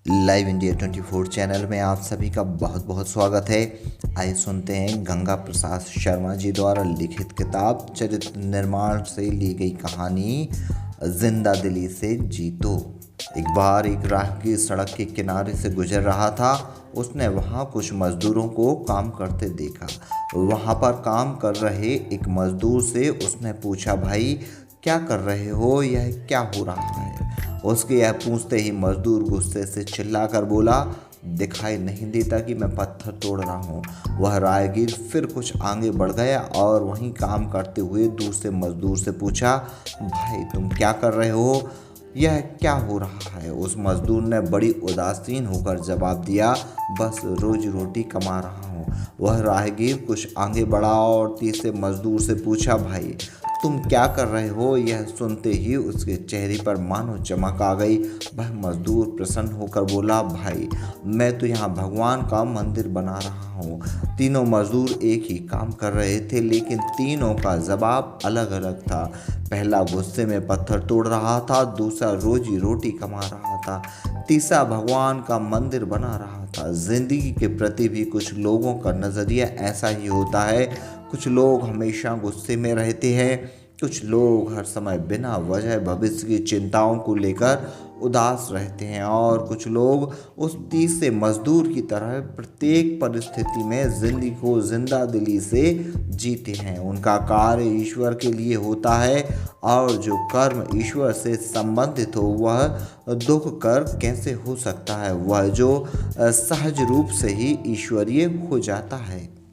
Live India 24 channel में आप सभी का बहुत बहुत स्वागत है। आइए सुनते हैं गंगा प्रसाद शर्मा जी द्वारा लिखित किताब चरित्र निर्माण से ली गई कहानी जिंदा दिली से जीतो। एक बार एक राहगीर सड़क के किनारे से गुजर रहा था। उसने वहाँ कुछ मजदूरों को काम करते देखा। वहाँ पर काम कर रहे एक मजदूर से उसने पूछा, भाई क्या कर रहे हो, यह क्या हो रहा है? उसके यह पूछते ही मजदूर गुस्से से चिल्लाकर बोला, दिखाई नहीं देता कि मैं पत्थर तोड़ रहा हूँ। वह राहगीर फिर कुछ आगे बढ़ गया और वहीं काम करते हुए दूसरे मजदूर से पूछा, भाई तुम क्या कर रहे हो, यह क्या हो रहा है? उस मजदूर ने बड़ी उदासीन होकर जवाब दिया, बस रोजी रोटी कमा रहा हूँ। वह राहगीर कुछ आगे बढ़ा और तीसरे मजदूर से पूछा, भाई तुम क्या कर रहे हो? यह सुनते ही उसके चेहरे पर मानो चमक आ गई। वह मजदूर प्रसन्न होकर बोला, भाई मैं तो यहाँ भगवान का मंदिर बना रहा हूँ। तीनों मजदूर एक ही काम कर रहे थे, लेकिन तीनों का जवाब अलग अलग था। पहला गुस्से में पत्थर तोड़ रहा था, दूसरा रोजी रोटी कमा रहा था, तीसरा भगवान का मंदिर बना रहा था। जिंदगी के प्रति भी कुछ लोगों का नज़रिया ऐसा ही होता है। कुछ लोग हमेशा गुस्से में रहते हैं, कुछ लोग हर समय बिना वजह भविष्य की चिंताओं को लेकर उदास रहते हैं और कुछ लोग उस तीसरे मजदूर की तरह प्रत्येक परिस्थिति में जिंदगी को जिंदा दिली से जीते हैं। उनका कार्य ईश्वर के लिए होता है और जो कर्म ईश्वर से संबंधित हो वह दुख कर कैसे हो सकता है? वह जो सहज रूप से ही ईश्वरीय हो जाता है।